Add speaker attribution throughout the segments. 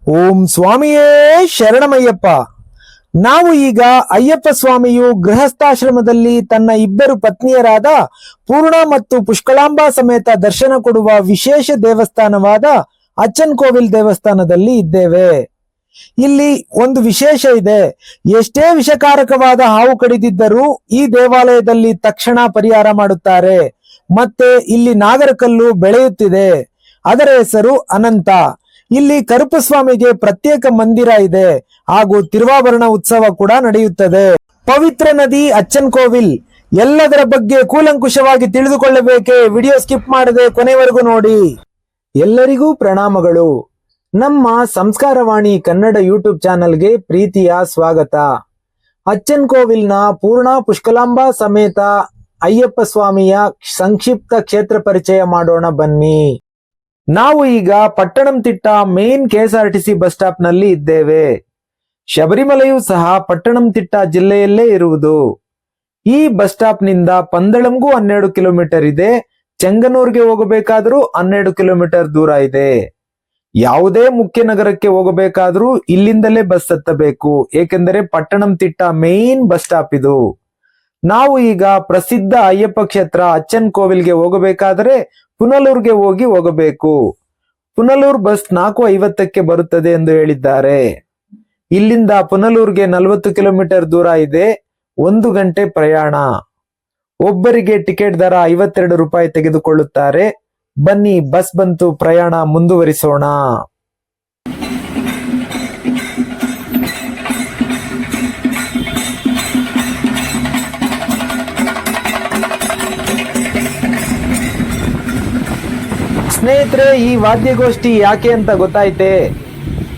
Speaker 1: ಓಂ ಸ್ವಾಮಿಯೇ ಶರಣಮಯ್ಯಪ್ಪ. ನಾವು ಈಗ ಅಯ್ಯಪ್ಪ ಸ್ವಾಮಿಯು ಗೃಹಸ್ಥಾಶ್ರಮದಲ್ಲಿ ತನ್ನ ಇಬ್ಬರು ಪತ್ನಿಯರಾದ ಪೂರ್ಣ ಮತ್ತು ಪುಷ್ಕಳಾಂಬಾ ಸಮೇತ ದರ್ಶನ ಕೊಡುವ ವಿಶೇಷ ದೇವಸ್ಥಾನವಾದ ಅಚ್ಚನ್ ಕೋವಿಲ್ ದೇವಸ್ಥಾನದಲ್ಲಿ ಇದ್ದೇವೆ. ಇಲ್ಲಿ ಒಂದು ವಿಶೇಷ ಇದೆ. ಎಷ್ಟೇ ವಿಷಕಾರಕವಾದ ಹಾವು ಕಡಿದಿದ್ದರೂ ಈ ದೇವಾಲಯದಲ್ಲಿ ತಕ್ಷಣ ಪರಿಹಾರ ಮಾಡುತ್ತಾರೆ. ಮತ್ತೆ ಇಲ್ಲಿ ನಾಗರಕಲ್ಲು ಬೆಳೆಯುತ್ತಿದೆ. ಅದರ ಹೆಸರು ಅನಂತ. ಇಲ್ಲಿ ಕರುಪಸ್ವಾಮಿಗೆ ಪ್ರತ್ಯೇಕ ಮಂದಿರ ಇದೆ ಹಾಗೂ ತಿರುವಾಭರಣ ಉತ್ಸವ ಕೂಡ ನಡೆಯುತ್ತದೆ. ಪವಿತ್ರ ನದಿ ಅಚ್ಚನ್ ಕೋವಿಲ್ ಎಲ್ಲದರ ಬಗ್ಗೆ ಕೂಲಂಕುಷವಾಗಿ ತಿಳಿದುಕೊಳ್ಳಬೇಕೆ ವಿಡಿಯೋ ಸ್ಕಿಪ್ ಮಾಡದೆ ಕೊನೆವರೆಗೂ ನೋಡಿ. ಎಲ್ಲರಿಗೂ ಪ್ರಣಾಮಗಳು. ನಮ್ಮ ಸಂಸ್ಕಾರವಾಣಿ ಕನ್ನಡ ಯೂಟ್ಯೂಬ್ ಚಾನೆಲ್ಗೆ ಪ್ರೀತಿಯ ಸ್ವಾಗತ. ಅಚ್ಚನ್ ಕೋವಿಲ್ನ ಪೂರ್ಣ ಪುಷ್ಕಲಾಂಬಾ ಸಮೇತ ಅಯ್ಯಪ್ಪ ಸ್ವಾಮಿಯ ಸಂಕ್ಷಿಪ್ತ ಕ್ಷೇತ್ರ ಪರಿಚಯ ಮಾಡೋಣ ಬನ್ನಿ. ನಾವು ಈಗ Pathanamthitta main KSRTC bus stop ನಲ್ಲಿ ಇದ್ದೇವೆ. ಶಬರಿಮಲೆಯೂ ಸಹ ಪಟ್ಟಣಂತಿಟ್ಟ ಜಿಲ್ಲೆಯಲ್ಲೇ ಇರುವುದು. ಈ ಬಸ್ ಸ್ಟಾಪ್ ನಿಂದ ಪಂದಳಂಗೂ 12 ಕಿಲೋಮೀಟರ್ ಇದೆ. ಚೆಂಗನೂರ್ಗೆ ಹೋಗಬೇಕಾದ್ರೂ 12 ಕಿಲೋಮೀಟರ್ ದೂರ ಇದೆ. ಯಾವುದೇ ಮುಖ್ಯ ನಗರಕ್ಕೆ ಹೋಗಬೇಕಾದ್ರೂ ಇಲ್ಲಿಂದಲೇ ಬಸ್ ಹತ್ತಬೇಕು, ಏಕೆಂದರೆ ಪಟ್ಟಣಂತಿಟ್ಟ ಮೇನ್ ಬಸ್ ಸ್ಟಾಪ್ ಇದು. ನಾವು ಈಗ ಪ್ರಸಿದ್ಧ ಅಯ್ಯಪ್ಪ ಕ್ಷೇತ್ರ ಅಚ್ಚನ್ ಕೋವಿಲ್ಗೆ ಹೋಗಬೇಕಾದರೆ ಪುನಲೂರ್ಗೆ ಹೋಗಬೇಕು. ಪುನಲೂರ್ ಬಸ್ 4:50ಕ್ಕೆ ಬರುತ್ತದೆ ಎಂದು ಹೇಳಿದ್ದಾರೆ. ಇಲ್ಲಿಂದ ಪುನಲೂರ್ಗೆ 40 ಕಿಲೋಮೀಟರ್ ದೂರ ಇದೆ. 1 ಗಂಟೆ ಪ್ರಯಾಣ. ಒಬ್ಬರಿಗೆ ಟಿಕೆಟ್ ದರ 52 ರೂಪಾಯಿ ತೆಗೆದುಕೊಳ್ಳುತ್ತಾರೆ. ಬನ್ನಿ, ಬಸ್ ಬಂತು, ಪ್ರಯಾಣ ಮುಂದುವರಿಸೋಣ. ಸ್ನೇಹಿತರೆ, ಈ ವಾದ್ಯಗೋಷ್ಠಿ ಯಾಕೆ ಅಂತ ಗೊತ್ತಾಯ್ತೆ?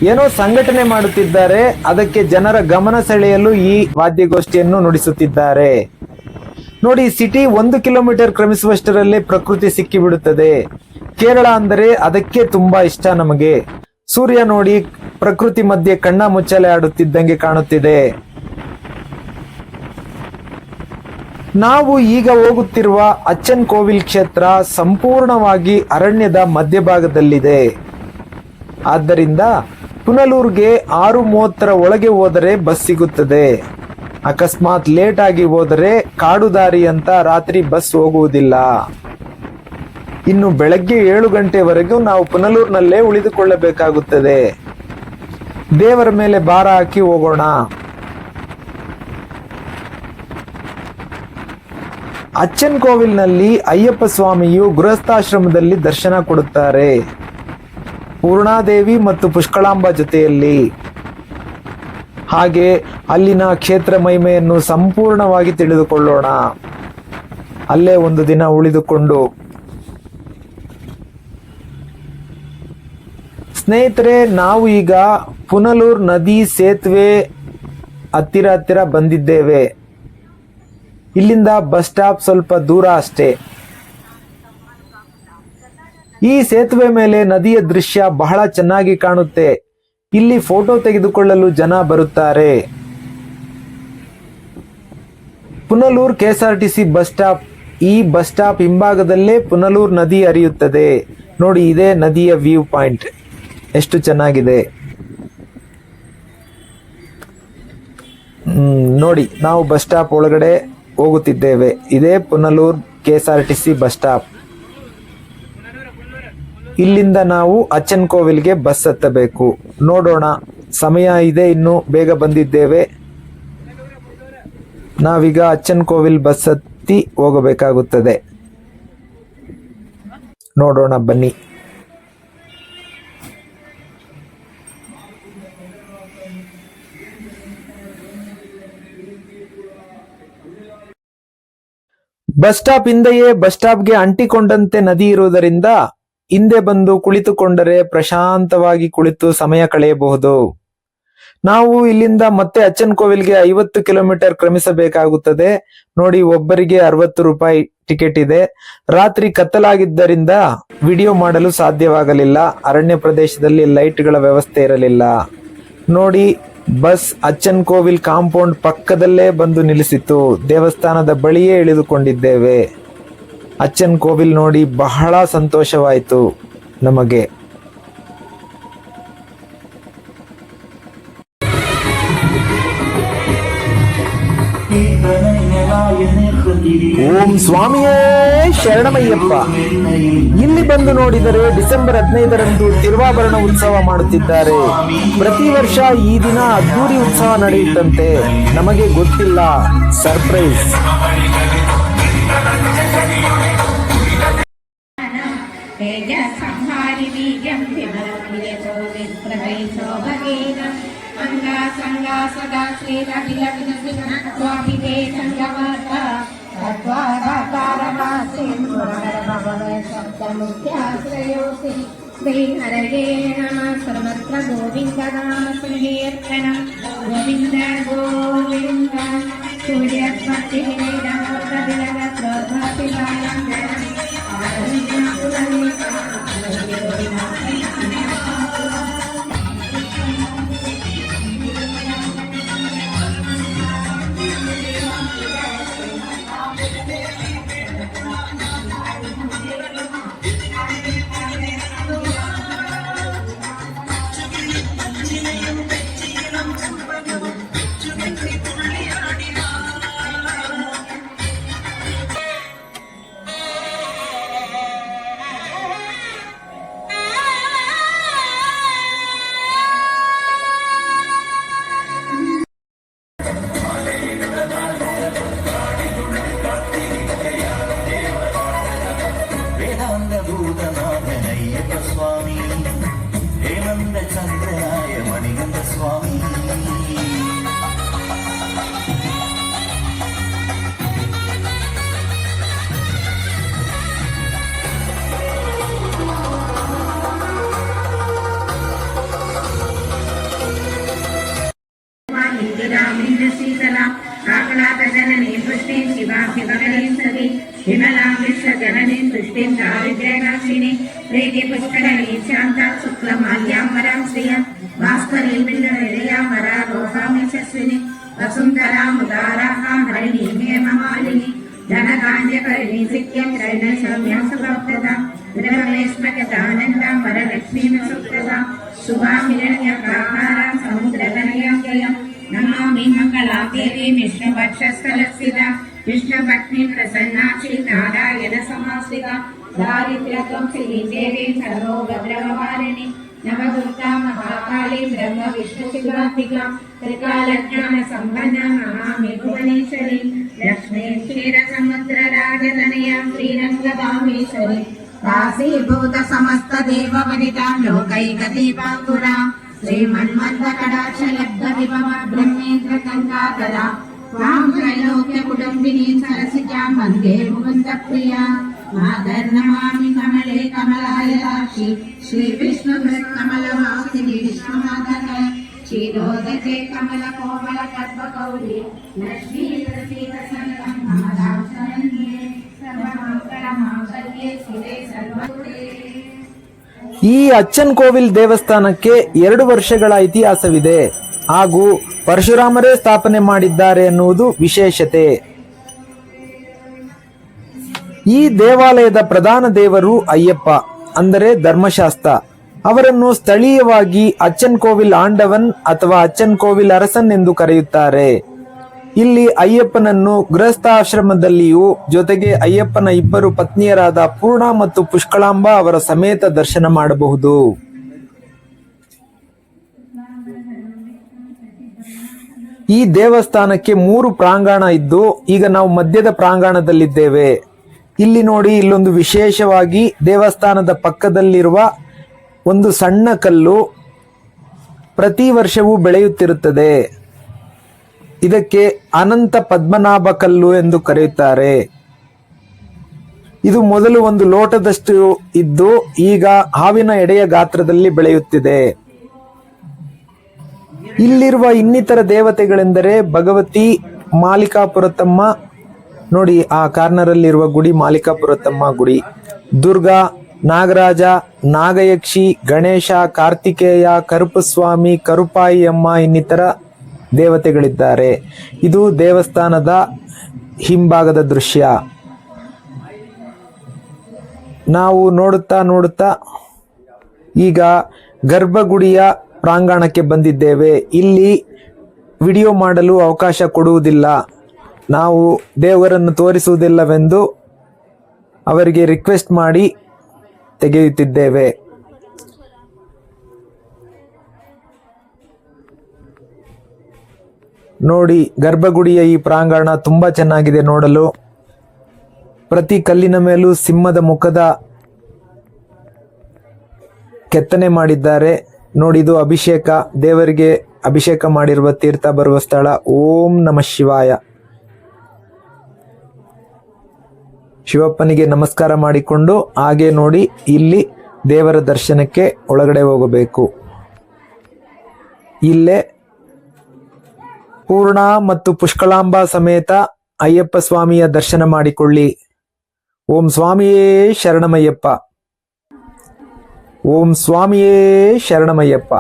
Speaker 1: ಏನೋ ಸಂಘಟನೆ ಮಾಡುತ್ತಿದ್ದಾರೆ, ಅದಕ್ಕೆ ಜನರ ಗಮನ ಸೆಳೆಯಲು ಈ ವಾದ್ಯಗೋಷ್ಠಿಯನ್ನು ನುಡಿಸುತ್ತಿದ್ದಾರೆ. ನೋಡಿ, ಸಿಟಿ 1 ಕಿಲೋಮೀಟರ್ ಕ್ರಮಿಸುವಷ್ಟರಲ್ಲೇ ಪ್ರಕೃತಿ ಸಿಕ್ಕಿಬಿಡುತ್ತದೆ. ಕೇರಳ ಅಂದರೆ ಅದಕ್ಕೆ ತುಂಬಾ ಇಷ್ಟ ನಮಗೆ. ಸೂರ್ಯ ನೋಡಿ ಪ್ರಕೃತಿ ಮಧ್ಯೆ ಕಣ್ಣ ಮುಚ್ಚಲೆ ಆಡುತ್ತಿದ್ದಂಗೆ ಕಾಣುತ್ತಿದೆ. ನಾವು ಈಗ ಹೋಗುತ್ತಿರುವ ಅಚ್ಚನ್ ಕೋವಿಲ್ ಕ್ಷೇತ್ರ ಸಂಪೂರ್ಣವಾಗಿ ಅರಣ್ಯದ ಮಧ್ಯಭಾಗದಲ್ಲಿದೆ. ಆದ್ದರಿಂದ ಪುನಲೂರ್ಗೆ 6:30 ಒಳಗೆ ಹೋದರೆ ಬಸ್ ಸಿಗುತ್ತದೆ. ಅಕಸ್ಮಾತ್ ಲೇಟ್ ಆಗಿ ಹೋದರೆ ಕಾಡು ದಾರಿ ಅಂತ ರಾತ್ರಿ ಬಸ್ ಹೋಗುವುದಿಲ್ಲ. ಇನ್ನು ಬೆಳಗ್ಗೆ 7 ಗಂಟೆವರೆಗೂ ನಾವು ಪುನಲೂರ್ನಲ್ಲೇ ಉಳಿದುಕೊಳ್ಳಬೇಕಾಗುತ್ತದೆ. ದೇವರ ಮೇಲೆ ಭಾರ ಹಾಕಿ ಹೋಗೋಣ. ಅಚ್ಚನ್ ಕೋವಿಲ್ನಲ್ಲಿ ಅಯ್ಯಪ್ಪ ಸ್ವಾಮಿಯು ಗೃಹಸ್ಥಾಶ್ರಮದಲ್ಲಿ ದರ್ಶನ ಕೊಡುತ್ತಾರೆ, ಪೂರ್ಣಾದೇವಿ ಮತ್ತು ಪುಷ್ಕಳಾಂಬ ಜೊತೆಯಲ್ಲಿ. ಹಾಗೆ ಅಲ್ಲಿನ ಕ್ಷೇತ್ರ ಮಹಿಮೆಯನ್ನು ಸಂಪೂರ್ಣವಾಗಿ ತಿಳಿದುಕೊಳ್ಳೋಣ. ಅಲ್ಲೇ ಒಂದು ದಿನ ಉಳಿದುಕೊಂಡು. ಸ್ನೇಹಿತರೆ, ನಾವು ಈಗ ಪುನಲೂರ್ ನದಿ ಸೇತುವೆ ಹತ್ತಿರ ಬಂದಿದ್ದೇವೆ. ಇಲ್ಲಿಂದ ಬಸ್ ಸ್ಟಾಪ್ ಸ್ವಲ್ಪ ದೂರ ಅಷ್ಟೇ. ಈ ಸೇತುವೆ ಮೇಲೆ ನದಿಯ ದೃಶ್ಯ ಬಹಳ ಚೆನ್ನಾಗಿ ಕಾಣುತ್ತೆ. ಇಲ್ಲಿ ಫೋಟೋ ತೆಗೆದುಕೊಳ್ಳಲು ಜನ ಬರುತ್ತಾರೆ. ಪುನಲೂರ್ KSRTC ಬಸ್ ಸ್ಟಾಪ್. ಈ ಬಸ್ ಸ್ಟಾಪ್ ಹಿಂಭಾಗದಲ್ಲೇ ಪುನಲೂರ್ ನದಿ ಹರಿಯುತ್ತದೆ. ನೋಡಿ, ಇದೇ ನದಿಯ ವ್ಯೂ ಪಾಯಿಂಟ್. ಎಷ್ಟು ಚೆನ್ನಾಗಿದೆ ನೋಡಿ. ನಾವು ಬಸ್ ಸ್ಟಾಪ್ ಒಳಗಡೆ ಹೋಗುತ್ತಿದ್ದೇವೆ. ಇದೇ ಪುನಲೂರ್ KSRTC ಬಸ್ ಸ್ಟಾಪ್. ಇಲ್ಲಿಂದ ನಾವು ಅಚ್ಚನ್ ಕೋವಿಲ್ಗೆ ಬಸ್ ಹತ್ತಬೇಕು. ನೋಡೋಣ, ಸಮಯ ಇದೆ, ಇನ್ನು ಬೇಗ ಬಂದಿದ್ದೇವೆ. ನಾವೀಗ ಅಚ್ಚನ್ ಕೋವಿಲ್ ಬಸ್ ಹತ್ತಿ ಹೋಗಬೇಕಾಗುತ್ತದೆ. ನೋಡೋಣ ಬನ್ನಿ. ಬಸ್ ಸ್ಟಾಪ್ ಹಿಂದೆಯೇ ಬಸ್ ಸ್ಟಾಪ್ಗೆ ಅಂಟಿಕೊಂಡಂತೆ ನದಿ ಇರುವುದರಿಂದ ಹಿಂದೆ ಬಂದು ಕುಳಿತುಕೊಂಡರೆ ಪ್ರಶಾಂತವಾಗಿ ಕುಳಿತು ಸಮಯ ಕಳೆಯಬಹುದು. ನಾವು ಇಲ್ಲಿಂದ ಮತ್ತೆ ಅಚ್ಚನ್ ಕೋವಿಲ್ಗೆ 50 ಕಿಲೋಮೀಟರ್ ಕ್ರಮಿಸಬೇಕಾಗುತ್ತದೆ. ನೋಡಿ, ಒಬ್ಬರಿಗೆ 60 ರೂಪಾಯಿ ಟಿಕೆಟ್ ಇದೆ. ರಾತ್ರಿ ಕತ್ತಲಾಗಿದ್ದರಿಂದ ವಿಡಿಯೋ ಮಾಡಲು ಸಾಧ್ಯವಾಗಲಿಲ್ಲ. ಅರಣ್ಯ ಪ್ರದೇಶದಲ್ಲಿ ಲೈಟ್ಗಳ ವ್ಯವಸ್ಥೆ ಇರಲಿಲ್ಲ. ನೋಡಿ, ಬಸ್ ಅಚ್ಚನ್ ಕೋವಿಲ್ ಕಾಂಪೌಂಡ್ ಪಕ್ಕದಲ್ಲೇ ಬಂದು ನಿಲ್ಲಿಸಿತು. ದೇವಸ್ಥಾನದ ಬಳಿಯೇ ಇಳಿದುಕೊಂಡಿದ್ದೇವೆ. ಅಚ್ಚನ್ ಕೋವಿಲ್ ನೋಡಿ ಬಹಳ ಸಂತೋಷವಾಯಿತು ನಮಗೆ. ಓಂ ಸ್ವಾಮಿಯೇ ಶರಣಮಯ್ಯಪ್ಪ. ಇಲ್ಲಿ ಬಂದು ನೋಡಿದರೆ ಡಿಸೆಂಬರ್ 15ರಂದು ತಿರುವಾಭರಣ ಉತ್ಸವ ಮಾಡುತ್ತಿದ್ದಾರೆ. ಪ್ರತಿ ವರ್ಷ ಈ ದಿನ ಅದ್ದೂರಿ ಉತ್ಸವ ನಡೆಯುತ್ತಂತೆ. ನಮಗೆ ಗೊತ್ತಿಲ್ಲ, ಸರ್ಪ್ರೈಸ್.
Speaker 2: ಸರ್ವತ್ರ ಗೋವಿಂದ ನಾಮ ಸಂಕೀರ್ತನ ಗೋವಿಂದ ಗೋವಿಂದ ಸೂರ್ಯಸ್ಪತಿ
Speaker 3: ಭೂತನಾಥನಯ್ಯಪ್ಪ ಸ್ವಾಮಿ, ಹೇಮಂತ ಚಂದ್ರನಾಯ ಮಣಿಗಂಧ ಸ್ವಾಮಿ.
Speaker 2: जननी पुष्टिं शिवा शिवकरीं सति विमलां विश्वजननीं पुष्टिं दारिद्र्यनाशिनी प्रीति पुष्करणीं शान्तां शुक्लमाल्याम्बरां श्रियं भास्करीं बिल्वनिलयाम्बरा रोहामि यशस्विनी वसुन्धरां उदारां हरिणीं हेममालिनी धनकान्यकरिणीं सिद्ध्यं शरणसौम्यां सुभप्रदां विरमेश्मकदानन्दां वरलक्ष्मीं सुप्रदां शुभां हिरण्यप्राकारां समुद्रतनयां जयम् नमामि मंगलादेवी विष्णुवक्षस्थलस्थिता विष्णुपत्नी प्रसन्नाक्षी नारायण समाश्रिता दारिद्र्यत्वंसिनी देवी सर्वोपद्रवहारिणी नवदुर्गा महाकाली ब्रह्म विष्णु शिवात्मिका त्रिकालज्ञान संपन्न नमामि भुवनेश्वरी लक्ष्मी क्षीरसमुद्र राजतनया श्रीरङ्गदामेश्वरी काशीभूत समस्त देववनितां लोकैकदीपाङ्कुरां श्रीमन्मन्दकटाक्षलब्ध विभव ब्रह्मेन्द्र गङ्गाधरा त्वां त्रैलोक्य कुटुम्बिनीं सरसिजां वन्दे मुकुन्दप्रिया मातर्नमामि कमले कमलायताक्षि श्रीविष्णुहृत्कमलवासिनि विश्वनाथने क्षीरोदके कमलकोमल कल्पगौरी लक्ष्मी प्रसीदसन्तं महदां शरण्ये सर्वमङ्गलमाङ्गल्ये शिवे सर्वभूते.
Speaker 1: ಈ ಅಚ್ಚನ್ ಕೋವಿಲ್ ದೇವಸ್ಥಾನಕ್ಕೆ 2 ವರ್ಷಗಳ ಇತಿಹಾಸವಿದೆ ಹಾಗೂ ಪರಶುರಾಮರೇ ಸ್ಥಾಪನೆ ಮಾಡಿದ್ದಾರೆ ಎನ್ನುವುದು ವಿಶೇಷತೆ. ಈ ದೇವಾಲಯದ ಪ್ರಧಾನ ದೇವರು ಅಯ್ಯಪ್ಪ, ಅಂದರೆ ಧರ್ಮಶಾಸ್ತ್ರ. ಅವರನ್ನು ಸ್ಥಳೀಯವಾಗಿ ಅಚ್ಚನ್ ಕೋವಿಲ್ ಆಂಡವನ್ ಅಥವಾ ಅಚ್ಚನ್ ಕೋವಿಲ್ ಅರಸನ್ ಎಂದು ಕರೆಯುತ್ತಾರೆ. ಇಲ್ಲಿ ಅಯ್ಯಪ್ಪನನ್ನು ಗೃಹಸ್ಥಾಶ್ರಮದಲ್ಲಿಯೂ ಜೊತೆಗೆ ಅಯ್ಯಪ್ಪನ 2 ಪತ್ನಿಯರಾದ ಪೂರ್ಣ ಮತ್ತು ಪುಷ್ಕಳಾಂಬ ಅವರ ಸಮೇತ ದರ್ಶನ ಮಾಡಬಹುದು. ಈ ದೇವಸ್ಥಾನಕ್ಕೆ 3 ಪ್ರಾಂಗಣ ಇದ್ದು ಈಗ ನಾವು ಮಧ್ಯದ ಪ್ರಾಂಗಣದಲ್ಲಿದ್ದೇವೆ. ಇಲ್ಲಿ ನೋಡಿ, ಇಲ್ಲೊಂದು ವಿಶೇಷವಾಗಿ ದೇವಸ್ಥಾನದ ಪಕ್ಕದಲ್ಲಿರುವ ಒಂದು ಸಣ್ಣ ಕಲ್ಲು ಪ್ರತಿ ವರ್ಷವೂ ಬೆಳೆಯುತ್ತಿರುತ್ತದೆ. ಇದಕ್ಕೆ ಅನಂತ ಪದ್ಮನಾಭ ಕಲ್ಲು ಎಂದು ಕರೆಯುತ್ತಾರೆ. ಇದು ಮೊದಲು ಒಂದು ಲೋಟದಷ್ಟು ಇದ್ದು ಈಗ ಹಾವಿನ ಎಡೆಯ ಗಾತ್ರದಲ್ಲಿ ಬೆಳೆಯುತ್ತಿದೆ. ಇಲ್ಲಿರುವ ಇನ್ನಿತರ ದೇವತೆಗಳೆಂದರೆ ಭಗವತಿ, ಮಾಲಿಕಾಪುರತಮ್ಮ, ನೋಡಿ ಆ ಕಾರ್ನರಲ್ಲಿರುವ ಗುಡಿ ಮಾಲಿಕಾಪುರತಮ್ಮ ಗುಡಿ, ದುರ್ಗಾ, ನಾಗರಾಜ, ನಾಗಯಕ್ಷಿ, ಗಣೇಶ, ಕಾರ್ತಿಕೇಯ, ಕರುಪಸ್ವಾಮಿ, ಕರುಪಾಯಿ ಅಮ್ಮ ಇನ್ನಿತರ ದೇವತೆಗಳಿದ್ದಾರೆ. ಇದು ದೇವಸ್ಥಾನದ ಹಿಂಭಾಗದ ದೃಶ್ಯ. ನಾವು ನೋಡುತ್ತಾ ಈಗ ಗರ್ಭಗುಡಿಯ ಪ್ರಾಂಗಣಕ್ಕೆ ಬಂದಿದ್ದೇವೆ. ಇಲ್ಲಿ ವಿಡಿಯೋ ಮಾಡಲು ಅವಕಾಶ ಕೊಡುವುದಿಲ್ಲ. ನಾವು ದೇವರನ್ನು ತೋರಿಸುವುದಿಲ್ಲವೆಂದು ಅವರಿಗೆ ರಿಕ್ವೆಸ್ಟ್ ಮಾಡಿ ತೆಗೆಯುತ್ತಿದ್ದೇವೆ. ನೋಡಿ, ಗರ್ಭಗುಡಿಯ ಈ ಪ್ರಾಂಗಣ ತುಂಬಾ ಚೆನ್ನಾಗಿದೆ ನೋಡಲು. ಪ್ರತಿ ಕಲ್ಲಿನ ಮೇಲೂ ಸಿಂಹದ ಮುಖದ ಕೆತ್ತನೆ ಮಾಡಿದ್ದಾರೆ. ನೋಡಿ, ಇದು ಅಭಿಷೇಕ, ದೇವರಿಗೆ ಅಭಿಷೇಕ ಮಾಡಿರುವ ತೀರ್ಥ ಬರುವ ಸ್ಥಳ. ಓಂ ನಮಃ ಶಿವಾಯ. ಶಿವಪ್ಪನಿಗೆ ನಮಸ್ಕಾರ ಮಾಡಿಕೊಂಡು ಹಾಗೆ ನೋಡಿ, ಇಲ್ಲಿ ದೇವರ ದರ್ಶನಕ್ಕೆ ಒಳಗಡೆ ಹೋಗಬೇಕು. ಇಲ್ಲೇ ಪೂರ್ಣ ಮತ್ತು ಪುಷ್ಕಳಾಂಬಾ ಸಮೇತ ಅಯ್ಯಪ್ಪ ಸ್ವಾಮಿಯ ದರ್ಶನ ಮಾಡಿಕೊಳ್ಳಿ. ಓಂ ಸ್ವಾಮಿಯೇ ಶರಣಮಯ್ಯಪ್ಪ. ಓಂ ಸ್ವಾಮಿಯೇ ಶರಣಮಯ್ಯಪ್ಪ.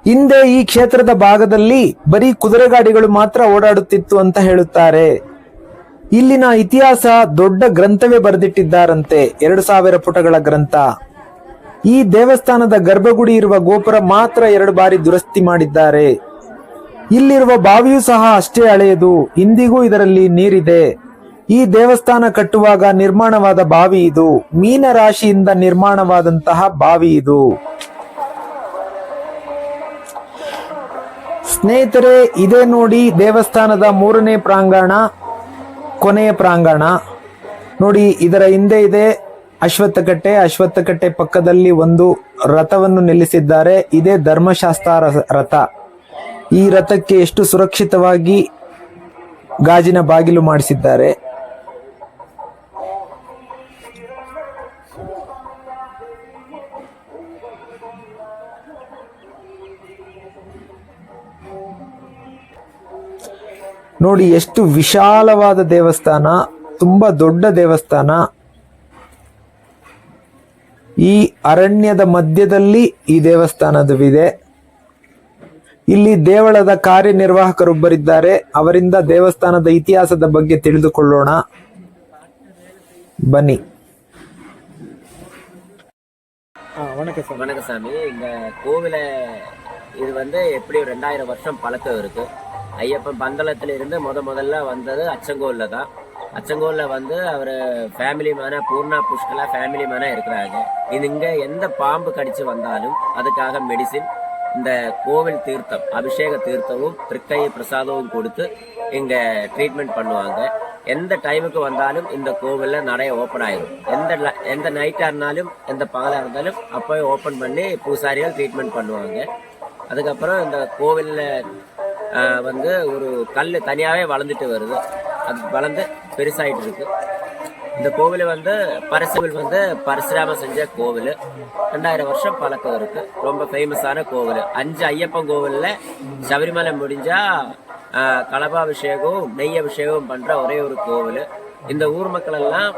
Speaker 1: ಹಿಂದೆ ಈ ಕ್ಷೇತ್ರದ ಭಾಗದಲ್ಲಿ ಬರೀ ಕುದುರೆ ಗಾಡಿಗಳು ಮಾತ್ರ ಓಡಾಡುತ್ತಿತ್ತು ಅಂತ ಹೇಳುತ್ತಾರೆ. ಇಲ್ಲಿನ ಇತಿಹಾಸ ದೊಡ್ಡ ಗ್ರಂಥವೇ ಬರೆದಿಟ್ಟಿದ್ದಾರಂತೆ, 2000 ಪುಟಗಳ ಗ್ರಂಥ. ಈ ದೇವಸ್ಥಾನದ ಗರ್ಭಗುಡಿ ಇರುವ ಗೋಪುರ ಮಾತ್ರ 2 ಬಾರಿ ದುರಸ್ತಿ ಮಾಡಿದ್ದಾರೆ. ಇಲ್ಲಿರುವ ಬಾವಿಯೂ ಸಹ ಅಷ್ಟೇ ಹಳೆಯದು. ಇಂದಿಗೂ ಇದರಲ್ಲಿ ನೀರಿದೆ. ಈ ದೇವಸ್ಥಾನ ಕಟ್ಟುವಾಗ ನಿರ್ಮಾಣವಾದ ಬಾವಿ ಇದು. ಮೀನರಾಶಿಯಿಂದ ನಿರ್ಮಾಣವಾದಂತಹ ಬಾವಿ ಇದು. ಸ್ನೇಹಿತರೆ, ಇದೇ ನೋಡಿ ದೇವಸ್ಥಾನದ 3ನೇ ಪ್ರಾಂಗಣ, ಕೊನೆಯ ಪ್ರಾಂಗಣ. ನೋಡಿ, ಇದರ ಹಿಂದೆ ಇದೆ ಅಶ್ವತ್ಥಕಟ್ಟೆ. ಅಶ್ವತ್ಥಕಟ್ಟೆ ಪಕ್ಕದಲ್ಲಿ ಒಂದು ರಥವನ್ನು ನಿಲ್ಲಿಸಿದ್ದಾರೆ. ಇದೇ ಧರ್ಮಶಾಸ್ತ್ರ ರಥ. ಈ ರಥಕ್ಕೆ ಎಷ್ಟು ಸುರಕ್ಷಿತವಾಗಿ ಗಾಜಿನ ಬಾಗಿಲು ಮಾಡಿಸಿದ್ದಾರೆ. ನೋಡಿ, ಎಷ್ಟು ವಿಶಾಲವಾದ ದೇವಸ್ಥಾನ, ತುಂಬಾ ದೊಡ್ಡ ದೇವಸ್ಥಾನ. ಈ ಅರಣ್ಯದ ಮಧ್ಯದಲ್ಲಿ ಈ ದೇವಸ್ಥಾನವಿದೆ. ಇಲ್ಲಿ ದೇವಳದ ಕಾರ್ಯನಿರ್ವಾಹಕರೊಬ್ಬರಿದ್ದಾರೆ. ಅವರಿಂದ ದೇವಸ್ಥಾನದ ಇತಿಹಾಸದ ಬಗ್ಗೆ ತಿಳಿದುಕೊಳ್ಳೋಣ, ಬನ್ನಿ.
Speaker 4: வணக்கம் சாமி. இந்த கோவில இது எப்படி 2000 வருஷம் பழக்கம் இருக்கு. ஐயப்பன் பந்தளத்துல இருந்து முதல்ல வந்தது அச்சங்கோல்ல தான். அச்சங்கோல்ல அவர் ஃபேமிலி மேனா, பூர்ணா புஷ்கலா ஃபேமிலி மேனா இருக்கிறாங்க. இது இங்க எந்த பாம்பு கடிச்சு வந்தாலும் அதுக்காக மெடிசின், இந்த கோவில் தீர்த்தம், அபிஷேக தீர்த்தமும் திருக்கை பிரசாதமும் கொடுத்து இங்க ட்ரீட்மெண்ட் பண்ணுவாங்க. எந்த டைமுக்கு வந்தாலும் இந்த கோவில்ல நடை ஓப்பன் ஆயிரும். எந்த நைட்டா இருந்தாலும் எந்த பகலா இருந்தாலும் அப்பவே ஓப்பன் பண்ணி பூசாரிகள் ட்ரீட்மெண்ட் பண்ணுவாங்க. அதுக்கப்புறம் இந்த கோவில்ல ஒரு கல் தனியாவே வளர்ந்துட்டு வருது. அது வளர்ந்து பெருசாயிட்டு இருக்கு. இந்த கோவில் பரசுராம செஞ்ச கோவில். 2000 வருஷம் பழக்கம் இருக்கு. ரொம்ப ஃபேமஸான கோவில். 5 ஐயப்பன் கோவில்ல சபரிமலை முடிஞ்சா கலபாபிஷேகம், நெய் அபிஷேகம் பண்ற ஒரே ஒரு கோவில். இந்த ஊர் மக்கள் எல்லாம்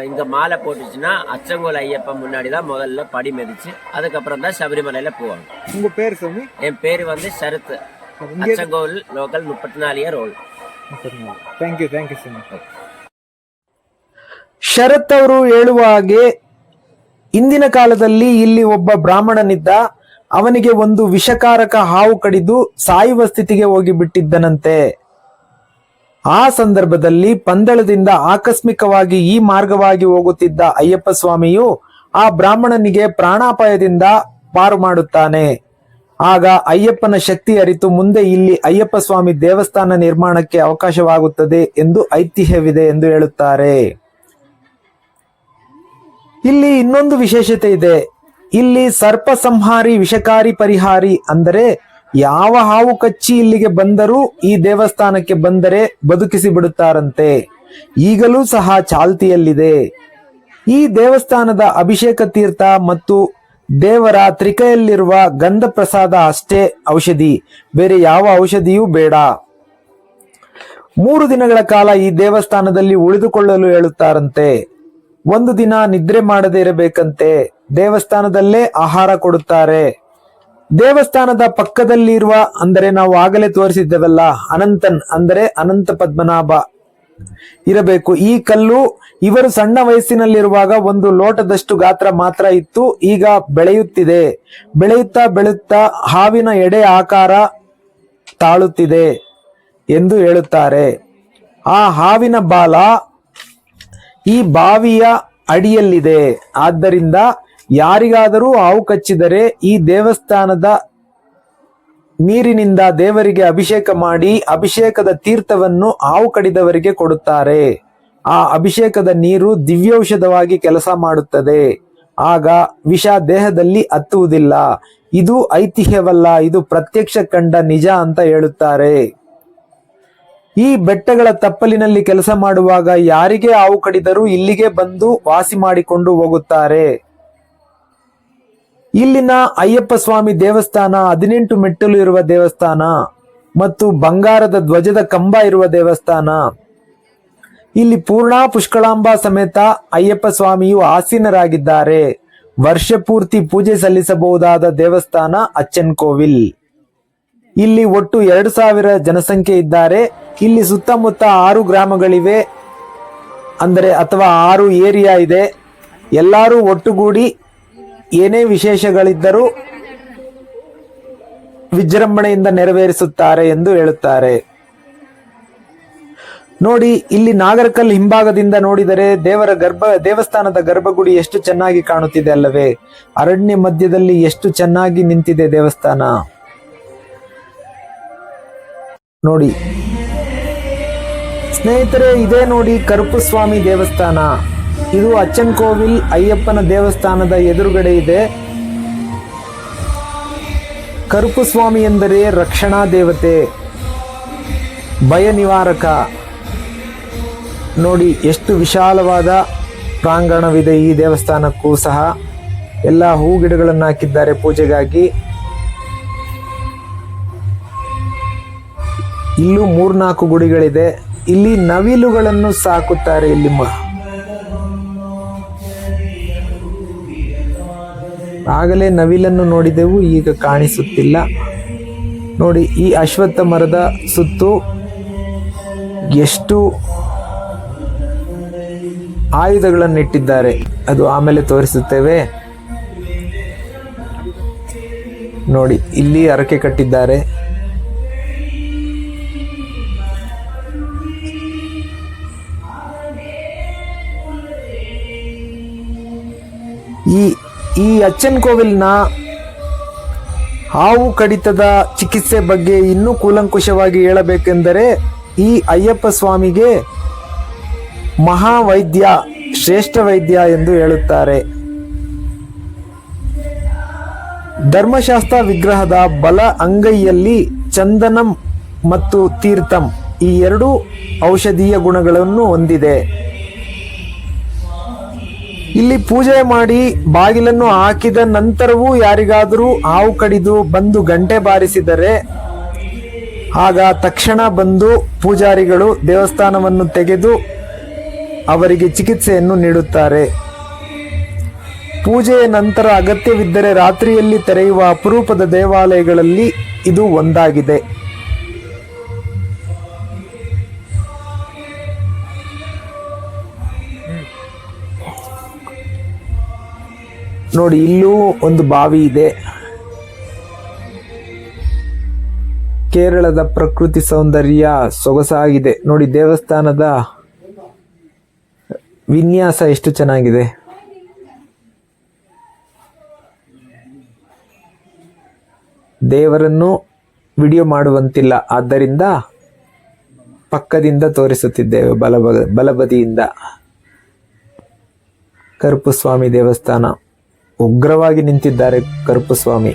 Speaker 4: இங்க மாலை போட்டுச்சுன்னா அச்சங்கோல் ஐயப்பன் முன்னாடி தான் முதல்ல படி மிதிச்சு அதுக்கப்புறம் தான் சபரிமலையில போவாங்க.
Speaker 1: உங்க பேர் சாமி?
Speaker 4: என் பேரு ಶರತ್. ಅಚ್ಚಂಗೋಲ್ local 34 year old.
Speaker 1: Thank you so much. Sharath ಅವರು ಹೇಳುವ ಹಾಗೆ, ಇಂದಿನ ಕಾಲದಲ್ಲಿ ಇಲ್ಲಿ ಒಬ್ಬ ಬ್ರಾಹ್ಮಣನಿದ್ದ. ಅವನಿಗೆ ಒಂದು ವಿಷಕಾರಕ ಹಾವು ಕಡಿದು ಸಾಯುವ ಸ್ಥಿತಿಗೆ ಹೋಗಿ ಬಿಟ್ಟಿದ್ದನಂತೆ. ಆ ಸಂದರ್ಭದಲ್ಲಿ ಪಂದಳದಿಂದ ಆಕಸ್ಮಿಕವಾಗಿ ಈ ಮಾರ್ಗವಾಗಿ ಹೋಗುತ್ತಿದ್ದ ಅಯ್ಯಪ್ಪ ಸ್ವಾಮಿಯು ಆ ಬ್ರಾಹ್ಮಣನಿಗೆ ಪ್ರಾಣಾಪಾಯದಿಂದ ಪಾರು ಮಾಡುತ್ತಾನೆ. ಆಗ ಅಯ್ಯಪ್ಪನ ಶಕ್ತಿ ಅರಿತು ಮುಂದೆ ಇಲ್ಲಿ ಅಯ್ಯಪ್ಪ ಸ್ವಾಮಿ ದೇವಸ್ಥಾನ ನಿರ್ಮಾಣಕ್ಕೆ ಅವಕಾಶವಾಗುತ್ತದೆ ಎಂದು ಐತಿಹ್ಯವಿದೆ ಎಂದು ಹೇಳುತ್ತಾರೆ. ಇಲ್ಲಿ ಇನ್ನೊಂದು ವಿಶೇಷತೆ ಇದೆ. ಇಲ್ಲಿ ಸರ್ಪ ಸಂಹಾರಿ, ವಿಷಕಾರಿ ಪರಿಹಾರಿ, ಅಂದರೆ ಯಾವ ಹಾವು ಕಚ್ಚಿ ಇಲ್ಲಿಗೆ ಬಂದರೂ ಈ ದೇವಸ್ಥಾನಕ್ಕೆ ಬಂದರೆ ಬದುಕಿಸಿ ಬಿಡುತ್ತಾರಂತೆ. ಈಗಲೂ ಸಹ ಚಾಲ್ತಿಯಲ್ಲಿದೆ. ಈ ದೇವಸ್ಥಾನದ ಅಭಿಷೇಕ ತೀರ್ಥ ಮತ್ತು ದೇವರ ತ್ರಿಕೈಯಲ್ಲಿರುವ ಗಂಧ ಪ್ರಸಾದ ಅಷ್ಟೇ ಔಷಧಿ, ಬೇರೆ ಯಾವ ಔಷಧಿಯೂ ಬೇಡ. 3 ದಿನಗಳ ಕಾಲ ಈ ದೇವಸ್ಥಾನದಲ್ಲಿ ಉಳಿದುಕೊಳ್ಳಲು ಹೇಳುತ್ತಾರಂತೆ. 1 ದಿನ ನಿದ್ರೆ ಮಾಡದೇ ಇರಬೇಕಂತೆ. ದೇವಸ್ಥಾನದಲ್ಲೇ ಆಹಾರ ಕೊಡುತ್ತಾರೆ. ದೇವಸ್ಥಾನದ ಪಕ್ಕದಲ್ಲಿರುವ, ಅಂದರೆ ನಾವು ಆಗಲೇ ತೋರಿಸಿದ್ದೇವಲ್ಲ, ಅನಂತನ್ ಅಂದರೆ ಅನಂತ ಪದ್ಮನಾಭ ಇರಬೇಕು. ಈ ಕಲ್ಲು ಇವರು ಸಣ್ಣ ವಯಸ್ಸಿನಲ್ಲಿರುವಾಗ ಒಂದು ಲೋಟದಷ್ಟು ಗಾತ್ರ ಮಾತ್ರ ಇತ್ತು. ಈಗ ಬೆಳೆಯುತ್ತಿದೆ. ಬೆಳೆಯುತ್ತಾ ಬೆಳೆಯುತ್ತಾ ಹಾವಿನ ಎಡೆ ಆಕಾರ ತಾಳುತ್ತಿದೆ ಎಂದು ಹೇಳುತ್ತಾರೆ. ಆ ಹಾವಿನ ಬಾಲ ಈ ಬಾವಿಯ ಅಡಿಯಲ್ಲಿದೆ. ಆದ್ದರಿಂದ ಯಾರಿಗಾದರೂ ಹಾವು ಕಚ್ಚಿದರೆ ಈ ದೇವಸ್ಥಾನದ ನೀರಿನಿಂದ ದೇವರಿಗೆ ಅಭಿಷೇಕ ಮಾಡಿ ಅಭಿಷೇಕದ ತೀರ್ಥವನ್ನು ಹಾವು ಕಡಿದವರಿಗೆ ಕೊಡುತ್ತಾರೆ. ಆ ಅಭಿಷೇಕದ ನೀರು ದಿವ್ಯೌಷಧವಾಗಿ ಕೆಲಸ ಮಾಡುತ್ತದೆ. ಆಗ ವಿಷ ದೇಹದಲ್ಲಿ ಹತ್ತುವುದಿಲ್ಲ. ಇದು ಐತಿಹ್ಯವಲ್ಲ, ಇದು ಪ್ರತ್ಯಕ್ಷ ಕಂಡ ನಿಜ ಅಂತ ಹೇಳುತ್ತಾರೆ. ಈ ಬೆಟ್ಟಗಳ ತಪ್ಪಲಿನಲ್ಲಿ ಕೆಲಸ ಮಾಡುವಾಗ ಯಾರಿಗೆ ಹಾವು ಕಡಿದರೂ ಇಲ್ಲಿಗೆ ಬಂದು ವಾಸಿ ಮಾಡಿಕೊಂಡು ಹೋಗುತ್ತಾರೆ. ಇಲ್ಲಿನ ಅಯ್ಯಪ್ಪ ಸ್ವಾಮಿ ದೇವಸ್ಥಾನ 18 ಮೆಟ್ಟಲು ಇರುವ ದೇವಸ್ಥಾನ ಮತ್ತು ಬಂಗಾರದ ಧ್ವಜದ ಕಂಬ ಇರುವ ದೇವಸ್ಥಾನ. ಇಲ್ಲಿ ಪೂರ್ಣ ಪುಷ್ಕಳಾಂಬಾ ಸಮೇತ ಅಯ್ಯಪ್ಪ ಸ್ವಾಮಿಯು ಆಸೀನರಾಗಿದ್ದಾರೆ. ವರ್ಷ ಪೂರ್ತಿ ಪೂಜೆ ಸಲ್ಲಿಸಬಹುದಾದ ದೇವಸ್ಥಾನ ಅಚ್ಚನ್ಕೋವಿಲ್. ಇಲ್ಲಿ ಒಟ್ಟು 2000 ಜನಸಂಖ್ಯೆ ಇದ್ದಾರೆ. ಇಲ್ಲಿ ಸುತ್ತಮುತ್ತ 6 ಗ್ರಾಮಗಳಿವೆ, ಅಥವಾ 6 ಏರಿಯಾ ಇದೆ. ಎಲ್ಲರೂ ಒಟ್ಟುಗೂಡಿ ಏನೇ ವಿಶೇಷಗಳಿದ್ದರೂ ವಿಜೃಂಭಣೆಯಿಂದ ನೆರವೇರಿಸುತ್ತಾರೆ ಎಂದು ಹೇಳುತ್ತಾರೆ. ನೋಡಿ, ಇಲ್ಲಿ ನಾಗರಕಲ್ ಹಿಂಭಾಗದಿಂದ ನೋಡಿದರೆ ದೇವಸ್ಥಾನದ ಗರ್ಭಗುಡಿ ಎಷ್ಟು ಚೆನ್ನಾಗಿ ಕಾಣುತ್ತಿದೆ ಅಲ್ಲವೇ? ಅರಣ್ಯ ಮಧ್ಯದಲ್ಲಿ ಎಷ್ಟು ಚೆನ್ನಾಗಿ ನಿಂತಿದೆ ದೇವಸ್ಥಾನ ನೋಡಿ ಸ್ನೇಹಿತರೆ. ಇದೇ ನೋಡಿ ಕರುಪಸ್ವಾಮಿ ದೇವಸ್ಥಾನ. ಇದು ಅಚ್ಚನ್ಕೋವಿಲ್ ಅಯ್ಯಪ್ಪನ ದೇವಸ್ಥಾನದ ಎದುರುಗಡೆ ಇದೆ. ಕರುಪಸ್ವಾಮಿ ಎಂದರೆ ರಕ್ಷಣಾ ದೇವತೆ, ಭಯ ನಿವಾರಕ. ನೋಡಿ ಎಷ್ಟು ವಿಶಾಲವಾದ ಪ್ರಾಂಗಣವಿದೆ ಈ ದೇವಸ್ಥಾನಕ್ಕೂ ಸಹ. ಎಲ್ಲ ಹೂ ಗಿಡಗಳನ್ನು ಹಾಕಿದ್ದಾರೆ ಪೂಜೆಗಾಗಿ. ಇಲ್ಲೂ 3-4 ಗುಡಿಗಳಿದೆ. ಇಲ್ಲಿ ನವಿಲುಗಳನ್ನು ಸಾಕುತ್ತಾರೆ. ಇಲ್ಲಿ ಆಗಲೇ ನವಿಲನ್ನು ನೋಡಿದೆವು, ಈಗ ಕಾಣಿಸುತ್ತಿಲ್ಲ. ನೋಡಿ, ಈ ಅಶ್ವತ್ಥ ಮರದ ಸುತ್ತು ಎಷ್ಟು ಆಯುಧಗಳನ್ನು ಇಟ್ಟಿದ್ದಾರೆ, ಅದು ಆಮೇಲೆ ತೋರಿಸುತ್ತೇವೆ. ನೋಡಿ, ಇಲ್ಲಿ ಹರಕೆ ಕಟ್ಟಿದ್ದಾರೆ. ಈ ಅಚ್ಚನ್ಕೋವಿಲ್ನ ಹಾವು ಕಡಿತದ ಚಿಕಿತ್ಸೆ ಬಗ್ಗೆ ಇನ್ನೂ ಕೂಲಂಕುಷವಾಗಿ ಹೇಳಬೇಕೆಂದರೆ, ಈ ಅಯ್ಯಪ್ಪ ಸ್ವಾಮಿಗೆ ಮಹಾವೈದ್ಯ, ಶ್ರೇಷ್ಠ ವೈದ್ಯ ಎಂದು ಹೇಳುತ್ತಾರೆ. ಧರ್ಮಶಾಸ್ತ್ರ ವಿಗ್ರಹದ ಬಲ ಅಂಗೈಯಲ್ಲಿ ಚಂದನಂ ಮತ್ತು ತೀರ್ಥಂ ಈ 2 ಔಷಧೀಯ ಗುಣಗಳನ್ನು ಹೊಂದಿದೆ. ಇಲ್ಲಿ ಪೂಜೆ ಮಾಡಿ ಬಾಗಿಲನ್ನು ಹಾಕಿದ ನಂತರವೂ ಯಾರಿಗಾದರೂ ಹಾವು ಕಡಿದು ಬಂದು ಗಂಟೆ ಬಾರಿಸಿದರೆ ಆಗ ತಕ್ಷಣ ಬಂದು ಪೂಜಾರಿಗಳು ದೇವಸ್ಥಾನವನ್ನು ತೆಗೆದು ಅವರಿಗೆ ಚಿಕಿತ್ಸೆಯನ್ನು ನೀಡುತ್ತಾರೆ. ಪೂಜೆಯ ನಂತರ ಅಗತ್ಯವಿದ್ದರೆ ರಾತ್ರಿಯಲ್ಲಿ ತೆರೆಯುವ ಅಪರೂಪದ ದೇವಾಲಯಗಳಲ್ಲಿ ಇದು ಒಂದಾಗಿದೆ. ನೋಡಿ, ಇಲ್ಲೂ ಒಂದು ಬಾವಿ ಇದೆ. ಕೇರಳದ ಪ್ರಕೃತಿ ಸೌಂದರ್ಯ ಸೊಗಸಾಗಿದೆ. ನೋಡಿ, ದೇವಸ್ಥಾನದ ವಿನ್ಯಾಸ ಎಷ್ಟು ಚೆನ್ನಾಗಿದೆ. ದೇವರನ್ನು ವಿಡಿಯೋ ಮಾಡುವಂತಿಲ್ಲ, ಆದ್ದರಿಂದ ಪಕ್ಕದಿಂದ ತೋರಿಸುತ್ತಿದ್ದೇವೆ. ಬಲಬದಿಯಿಂದ ಕರುಪಸ್ವಾಮಿ ದೇವಸ್ಥಾನ. ಉಗ್ರವಾಗಿ ನಿಂತಿದ್ದಾರೆ ಕರುಪಸ್ವಾಮಿ.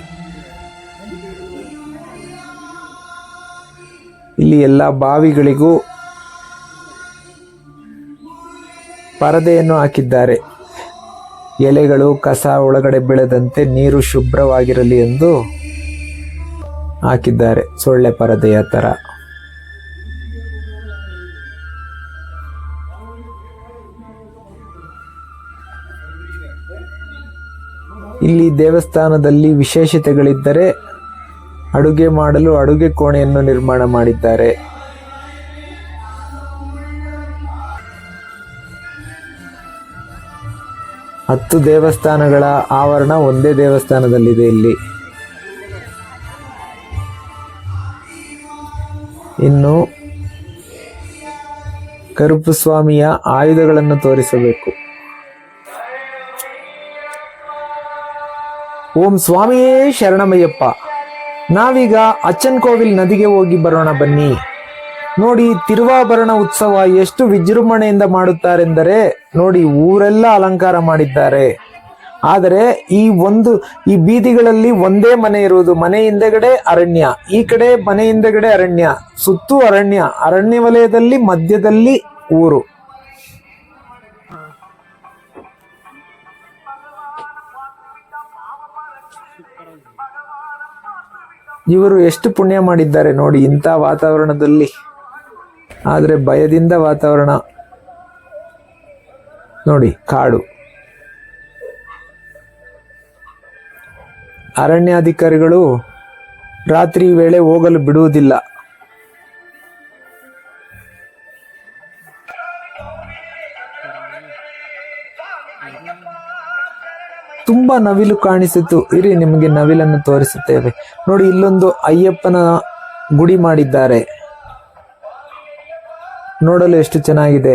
Speaker 1: ಇಲ್ಲಿ ಎಲ್ಲ ಬಾವಿಗಳಿಗೂ ಪರದೆಯನ್ನು ಹಾಕಿದ್ದಾರೆ. ಎಲೆಗಳು ಕಸ ಒಳಗಡೆ ಬೀಳದಂತೆ ನೀರು ಶುಭ್ರವಾಗಿರಲಿ ಎಂದು ಹಾಕಿದ್ದಾರೆ, ಸೊಳ್ಳೆ ಪರದೆಯ ತರ. ಇಲ್ಲಿ ದೇವಸ್ಥಾನದಲ್ಲಿ ವಿಶೇಷತೆಗಳಿದ್ದರೆ ಅಡುಗೆ ಮಾಡಲು ಅಡುಗೆ ಕೋಣೆಯನ್ನು ನಿರ್ಮಾಣ ಮಾಡಿದ್ದಾರೆ. 10 ದೇವಸ್ಥಾನಗಳ ಆವರಣ ಒಂದೇ ದೇವಸ್ಥಾನದಲ್ಲಿದೆ ಇಲ್ಲಿ. ಇನ್ನು ಕರುಪು ಸ್ವಾಮಿಯ ಆಯುಧಗಳನ್ನು ತೋರಿಸಬೇಕು. ಓಂ ಸ್ವಾಮಿಯೇ ಶರಣಮಯ್ಯಪ್ಪ. ನಾವೀಗ ಅಚ್ಚನ್ಕೋವಿಲ್ ನದಿಗೆ ಹೋಗಿ ಬರೋಣ ಬನ್ನಿ. ನೋಡಿ, ತಿರುವಾಭರಣ ಉತ್ಸವ ಎಷ್ಟು ವಿಜೃಂಭಣೆಯಿಂದ ಮಾಡುತ್ತಾರೆಂದರೆ ನೋಡಿ, ಊರೆಲ್ಲ ಅಲಂಕಾರ ಮಾಡಿದ್ದಾರೆ. ಆದರೆ ಈ ಬೀದಿಗಳಲ್ಲಿ ಒಂದೇ ಮನೆ ಇರುವುದು. ಮನೆ ಹಿಂದೆಗಡೆ ಅರಣ್ಯ, ಈ ಕಡೆ ಮನೆ ಹಿಂದೆಗಡೆ ಅರಣ್ಯ, ಸುತ್ತೂ ಅರಣ್ಯ ವಲಯದಲ್ಲಿ ಮಧ್ಯದಲ್ಲಿ ಊರು. ಇವರು ಎಷ್ಟು ಪುಣ್ಯ ಮಾಡಿದ್ದಾರೆ ನೋಡಿ ಇಂಥ ವಾತಾವರಣದಲ್ಲಿ. ಆದರೆ ಭಯದಿಂದ ವಾತಾವರಣ ನೋಡಿ, ಕಾಡು. ಅರಣ್ಯಾಧಿಕಾರಿಗಳು ರಾತ್ರಿ ವೇಳೆ ಹೋಗಲು ಬಿಡುವುದಿಲ್ಲ. ತುಂಬಾ ನವಿಲು ಕಾಣಿಸಿತು. ಇರಿ, ನಿಮಗೆ ನವಿಲನ್ನು ತೋರಿಸುತ್ತೇವೆ ನೋಡಿ. ಇಲ್ಲೊಂದು ಅಯ್ಯಪ್ಪನ ಗುಡಿ ಮಾಡಿದ್ದಾರೆ, ನೋಡಲು ಎಷ್ಟು ಚೆನ್ನಾಗಿದೆ.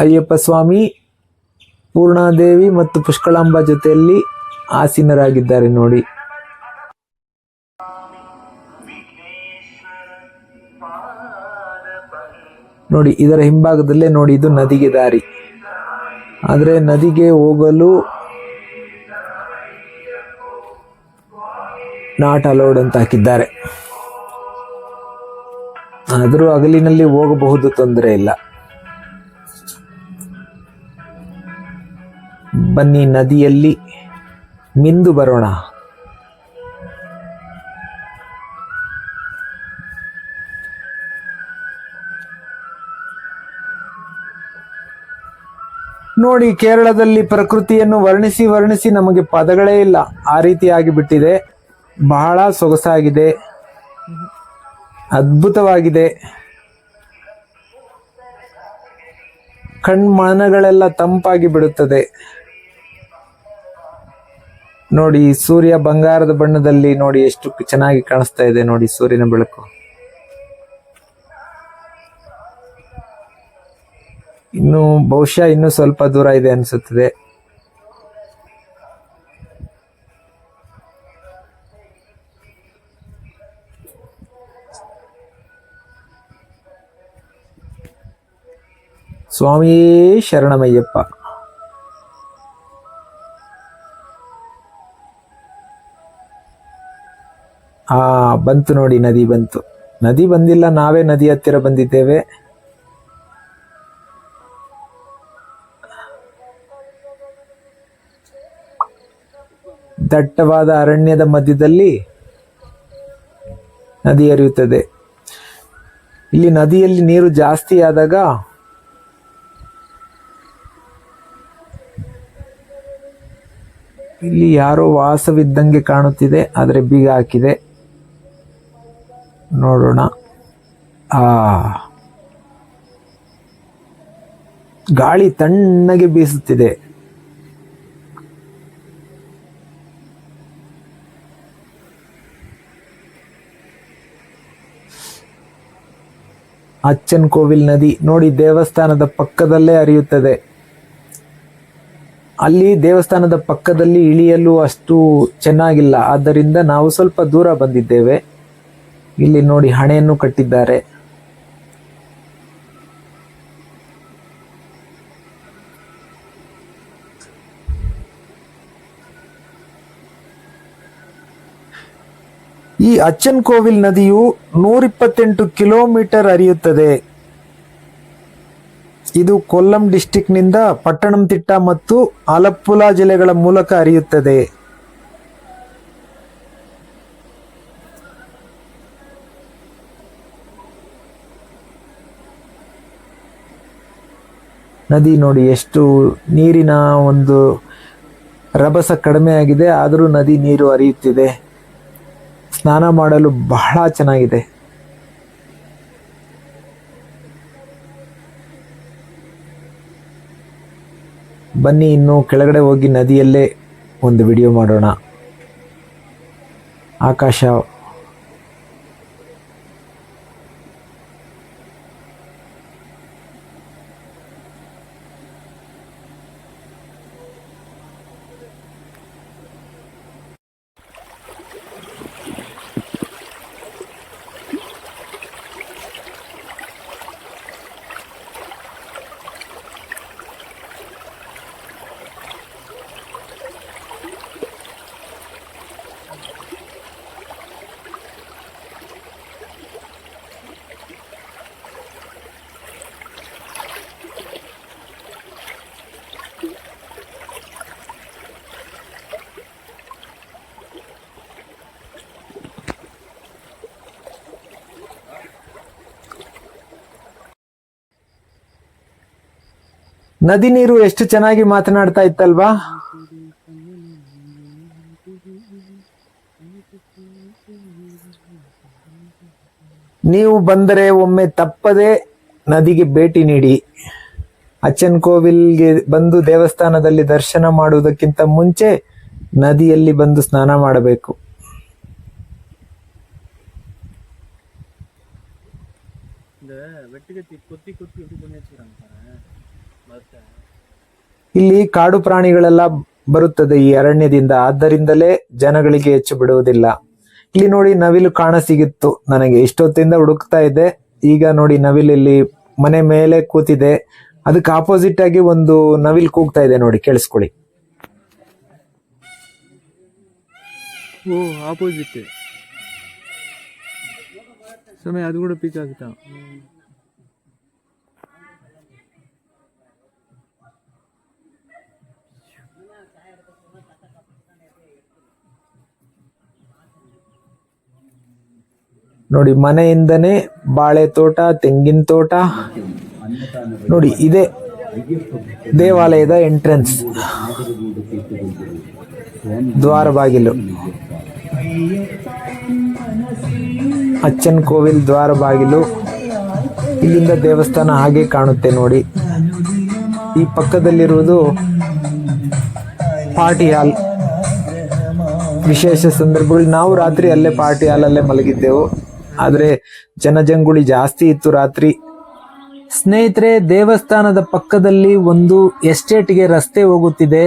Speaker 1: ಅಯ್ಯಪ್ಪ ಸ್ವಾಮಿ ಪೂರ್ಣಾದೇವಿ ಮತ್ತು ಪುಷ್ಕಳಾಂಬ ಜೊತೆಯಲ್ಲಿ ಆಸೀನರಾಗಿದ್ದಾರೆ ನೋಡಿ. ನೋಡಿ, ಇದರ ಹಿಂಭಾಗದಲ್ಲೇ ನೋಡಿ, ಇದು ನದಿಗೆ ದಾರಿ. ಆದರೆ ನದಿಗೆ ಹೋಗಲು ನಾಟ್ ಅಲೌಡ್ ಅಂತ ಹಾಕಿದ್ದಾರೆ. ಆದರೂ ಹಗಲಿನಲ್ಲಿ ಹೋಗಬಹುದು, ತೊಂದರೆ ಇಲ್ಲ. ಬನ್ನಿ, ನದಿಯಲ್ಲಿ ಮಿಂದು ಬರೋಣ. ನೋಡಿ, ಕೇರಳದಲ್ಲಿ ಪ್ರಕೃತಿಯನ್ನು ವರ್ಣಿಸಿ ವರ್ಣಿಸಿ ನಮಗೆ ಪದಗಳೇ ಇಲ್ಲ, ಆ ರೀತಿಯಾಗಿ ಬಿಟ್ಟಿದೆ. ಬಹಳ ಸೊಗಸಾಗಿದೆ, ಅದ್ಭುತವಾಗಿದೆ. ಕಣ್ಮನಗಳೆಲ್ಲ ತಂಪಾಗಿ ಬಿಡುತ್ತದೆ. ನೋಡಿ, ಸೂರ್ಯ ಬಂಗಾರದ ಬಣ್ಣದಲ್ಲಿ ನೋಡಿ ಎಷ್ಟು ಚೆನ್ನಾಗಿ ಕಾಣಿಸ್ತಾ ಇದೆ ನೋಡಿ, ಸೂರ್ಯನ ಬೆಳಕು. ಇನ್ನು ಬಹುಶಃ ಇನ್ನೂ ಸ್ವಲ್ಪ ದೂರ ಇದೆ ಅನಿಸುತ್ತದೆ. ಸ್ವಾಮಿಯೇ ಶರಣಮಯ್ಯಪ್ಪ. ಬಂತು ನೋಡಿ, ನದಿ ಬಂತು. ನದಿ ಬಂದಿಲ್ಲ, ನಾವೇ ನದಿ ಹತ್ತಿರ ಬಂದಿದ್ದೇವೆ. ದಟ್ಟವಾದ ಅರಣ್ಯದ ಮಧ್ಯದಲ್ಲಿ ನದಿ ಹರಿಯುತ್ತದೆ. ಇಲ್ಲಿ ನದಿಯಲ್ಲಿ ನೀರು ಜಾಸ್ತಿ ಆದಾಗ ಇಲ್ಲಿ ಯಾರೋ ವಾಸವಿದ್ದಂಗೆ ಕಾಣುತ್ತಿದೆ, ಆದರೆ ಬೀಗ ಹಾಕಿದೆ. ನೋಡೋಣ. ಗಾಳಿ ತಣ್ಣಗೆ ಬೀಸುತ್ತಿದೆ. ಅಚ್ಚನ್ಕೋವಿಲ್ ನದಿ ನೋಡಿ, ದೇವಸ್ಥಾನದ ಪಕ್ಕದಲ್ಲೇ ಹರಿಯುತ್ತದೆ. ಅಲ್ಲಿ ದೇವಸ್ಥಾನದ ಪಕ್ಕದಲ್ಲಿ ಇಳಿಯಲು ಅಷ್ಟು ಚೆನ್ನಾಗಿಲ್ಲ, ಆದ್ದರಿಂದ ನಾವು ಸ್ವಲ್ಪ ದೂರ ಬಂದಿದ್ದೇವೆ. ಇಲ್ಲಿ ನೋಡಿ, ಹಣೆಯನ್ನು ಕಟ್ಟಿದ್ದಾರೆ. ಈ ಅಚ್ಚನ್ಕೋವಿಲ್ ನದಿಯು 128 ಕಿಲೋಮೀಟರ್ ಹರಿಯುತ್ತದೆ. ಇದು ಕೊಲ್ಲಂ ಡಿಸ್ಟಿಕ್ನಿಂದ ಪಟ್ಟಣಂತಿಟ್ಟ ಮತ್ತು ಆಲಪ್ಪುಳ ಜಿಲ್ಲೆಗಳ ಮೂಲಕ ಹರಿಯುತ್ತದೆ. ನದಿ ನೋಡಿ ಎಷ್ಟು ನೀರಿನ ಒಂದು ರಭಸ ಕಡಿಮೆ ಆಗಿದೆ, ಆದರೂ ನದಿ ನೀರು ಹರಿಯುತ್ತಿದೆ. ಸ್ನಾನ ಮಾಡಲು ಬಹಳ ಚೆನ್ನಾಗಿದೆ. ಬನ್ನಿ ಇನ್ನು ಕೆಳಗಡೆ ಹೋಗಿ ನದಿಯಲ್ಲೇ ಒಂದು ವಿಡಿಯೋ ಮಾಡೋಣ. ಆಕಾಶ ನದಿ ನೀರು ಎಷ್ಟು ಚೆನ್ನಾಗಿ ಮಾತನಾಡ್ತಾ ಇತ್ತಲ್ವಾ? ನೀವು ಬಂದರೆ ಒಮ್ಮೆ ತಪ್ಪದೆ ನದಿಗೆ ಭೇಟಿ ನೀಡಿ. ಅಚ್ಚನ್ ಕೋವಿಲ್ಗೆ ಬಂದು ದೇವಸ್ಥಾನದಲ್ಲಿ ದರ್ಶನ ಮಾಡುವುದಕ್ಕಿಂತ ಮುಂಚೆ ನದಿಯಲ್ಲಿ ಬಂದು ಸ್ನಾನ ಮಾಡಬೇಕು. ಇಲ್ಲಿ ಕಾಡು ಪ್ರಾಣಿಗಳೆಲ್ಲ ಬರುತ್ತದೆ ಈ ಅರಣ್ಯದಿಂದ, ಆದ್ದರಿಂದಲೇ ಜನಗಳಿಗೆ ಹೆಚ್ಚು ಬಿಡುವುದಿಲ್ಲ. ಇಲ್ಲಿ ನೋಡಿ ನವಿಲು ಕಾಣ ಸಿಗಿತ್ತು ನನಗೆ, ಇಷ್ಟೊತ್ತಿಂದ ಹುಡುಕ್ತಾ ಇದ್ದೆ. ಈಗ ನೋಡಿ ನವಿಲು ಇಲ್ಲಿ ಮನೆ ಮೇಲೆ ಕೂತಿದೆ. ಅದಕ್ಕೆ ಆಪೋಸಿಟ್ ಆಗಿ ಒಂದು ನವಿಲು ಕೂಗ್ತಾ ಇದೆ ನೋಡಿ, ಕೇಳಿಸ್ಕೊಳ್ಳಿ.
Speaker 5: ಓ ಆಪೋಸಿಟ್ ಸಮಯ ಅದು ಕೂಡ ಪಿಕ್ ಆಗ್ತಾ.
Speaker 1: ನೋಡಿ ಮನೆಯಿಂದನೇ ಬಾಳೆ ತೋಟ, ತೆಂಗಿನ ತೋಟ. ನೋಡಿ ಇದೆ ದೇವಾಲಯದ ಎಂಟ್ರೆನ್ಸ್, ದ್ವಾರ ಬಾಗಿಲು. ಅಚ್ಚನ್ ಕೋವಿಲ್ ದ್ವಾರ ಬಾಗಿಲು. ಇಲ್ಲಿಂದ ದೇವಸ್ಥಾನ ಹಾಗೆ ಕಾಣುತ್ತೆ ನೋಡಿ. ಈ ಪಕ್ಕದಲ್ಲಿರುವುದು ಪಾರ್ಟಿ ಹಾಲ್. ವಿಶೇಷ ಸಂದರ್ಭಗಳು ನಾವು ರಾತ್ರಿ ಅಲ್ಲೇ ಪಾರ್ಟಿ ಹಾಲಲ್ಲೇ ಮಲಗಿದ್ದೆವು, ಆದರೆ ಜನಜಂಗುಳಿ ಜಾಸ್ತಿ ಇತ್ತು ರಾತ್ರಿ. ಸ್ನೇಹಿತರೆ, ದೇವಸ್ಥಾನದ ಪಕ್ಕದಲ್ಲಿ ಒಂದು ಎಸ್ಟೇಟ್ಗೆ ರಸ್ತೆ ಹೋಗುತ್ತಿದೆ.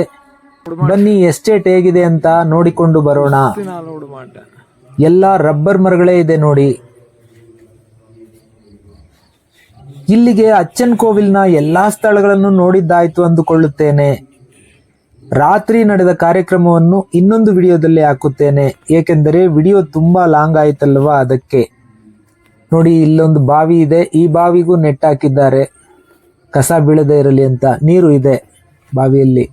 Speaker 1: ಬನ್ನಿ ಎಸ್ಟೇಟ್ ಹೇಗಿದೆ ಅಂತ ನೋಡಿಕೊಂಡು ಬರೋಣ. ಎಲ್ಲ ರಬ್ಬರ್ ಮರಗಳೇ ಇದೆ ನೋಡಿ. ಇಲ್ಲಿಗೆ ಅಚ್ಚನ್ ಕೋವಿಲ್ನ ಎಲ್ಲಾ ಸ್ಥಳಗಳನ್ನು ನೋಡಿದ್ದಾಯ್ತು ಅಂದುಕೊಳ್ಳುತ್ತೇನೆ. ರಾತ್ರಿ ನಡೆದ ಕಾರ್ಯಕ್ರಮವನ್ನು ಇನ್ನೊಂದು ವಿಡಿಯೋದಲ್ಲಿ ಹಾಕುತ್ತೇನೆ, ಏಕೆಂದರೆ ವಿಡಿಯೋ ತುಂಬಾ ಲಾಂಗ್ ಆಯ್ತಲ್ವಾ, ಅದಕ್ಕೆ. ನೋಡಿ ಇಲ್ಲೊಂದು ಬಾವಿ ಇದೆ, ಈ ಬಾವಿಗೂ ನೆಟ್ ಹಾಕಿದ್ದಾರೆ ಕಸ ಬೀಳದೇ ಇರಲಿ ಅಂತ. ನೀರು ಇದೆ ಬಾವಿಯಲ್ಲಿ.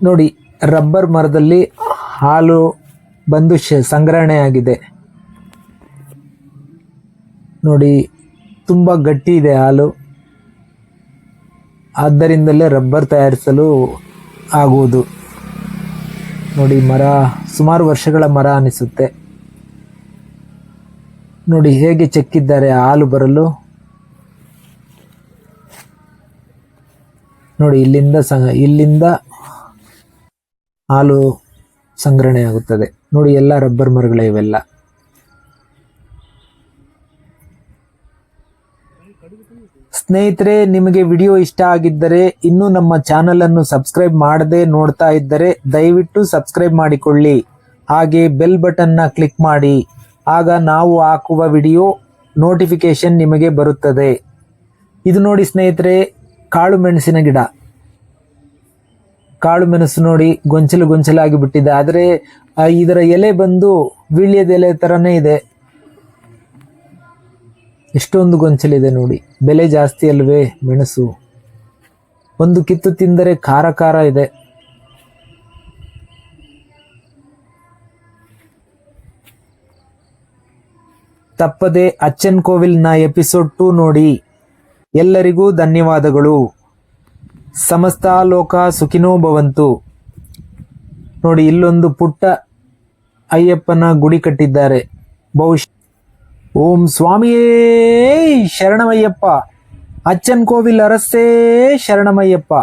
Speaker 1: ನೋಡಿ ರಬ್ಬರ್ ಮರದಲ್ಲಿ ಹಾಲು ಬಂದು ಸಂಗ್ರಹಣೆ ಆಗಿದೆ ನೋಡಿ. ತುಂಬಾ ಗಟ್ಟಿ ಇದೆ ಹಾಲು, ಆದ್ದರಿಂದಲೇ ರಬ್ಬರ್ ತಯಾರಿಸಲು ಆಗುವುದು. ನೋಡಿ ಮರ ಸುಮಾರು ವರ್ಷಗಳ ಮರ ಅನಿಸುತ್ತೆ. ನೋಡಿ ಹೇಗೆ ಚೆಕ್ಕಿದ್ದಾರೆ ಹಾಲು ಬರಲು. ನೋಡಿ ಇಲ್ಲಿಂದ ಹಾಲು ಸಂಗ್ರಹಣೆ ಆಗುತ್ತದೆ ನೋಡಿ. ಎಲ್ಲ ರಬ್ಬರ್ ಮರಗಳೇ ಇವೆಲ್ಲ. ಸ್ನೇಹಿತರೆ, ನಿಮಗೆ ವಿಡಿಯೋ ಇಷ್ಟ ಆಗಿದ್ದರೆ ಇನ್ನೂ ನಮ್ಮ ಚಾನೆಲ್ ಅನ್ನು ಸಬ್ಸ್ಕ್ರೈಬ್ ಮಾಡದೆ ನೋಡ್ತಾ ಇದ್ದರೆ ದಯವಿಟ್ಟು ಸಬ್ಸ್ಕ್ರೈಬ್ ಮಾಡಿಕೊಳ್ಳಿ. ಹಾಗೆ ಬೆಲ್ ಬಟನ್ನ ಕ್ಲಿಕ್ ಮಾಡಿ, ಆಗ ನಾವು ಹಾಕುವ ವಿಡಿಯೋ ನೋಟಿಫಿಕೇಶನ್ ನಿಮಗೆ ಬರುತ್ತದೆ. ಇದು ನೋಡಿ ಸ್ನೇಹಿತರೆ, ಕಾಳು ಮೆಣಸಿನ ಗಿಡ. ಕಾಳು ಮೆಣಸು ನೋಡಿ ಗೊಂಚಲಾಗಿ ಬಿಟ್ಟಿದೆ, ಆದರೆ ಇದರ ಎಲೆ ಬಂದು ವೀಳ್ಯದ ಎಲೆ ತರನೇ ಇದೆ. ಎಷ್ಟೊಂದು ಗೊಂಚಲಿದೆ ನೋಡಿ. ಬೆಲೆ ಜಾಸ್ತಿ ಅಲ್ವೇ ಮೆಣಸು. ಒಂದು ಕಿತ್ತು ತಿಂದರೆ ಖಾರ ಇದೆ. ತಪ್ಪದೆ ಅಚ್ಚನ್ ಕೋವಿಲ್ನ ಎಪಿಸೋಡ್ 2 ನೋಡಿ. ಎಲ್ಲರಿಗೂ ಧನ್ಯವಾದಗಳು. ಸಮಸ್ತ ಲೋಕ ಸುಖಿನೋ ಭವಂತು. ನೋಡಿ, ಇಲ್ಲೊಂದು ಪುಟ್ಟ ಅಯ್ಯಪ್ಪನ ಗುಡಿ ಕಟ್ಟಿದ್ದಾರೆ. ಬಹುಶಃ ಓಂ ಸ್ವಾಮಿಯೇ ಶರಣಮಯ್ಯಪ್ಪ, ಅಚ್ಚನ್ ಕೋವಿಲ್ ಅರಸೇ ಶರಣಮಯ್ಯಪ್ಪ.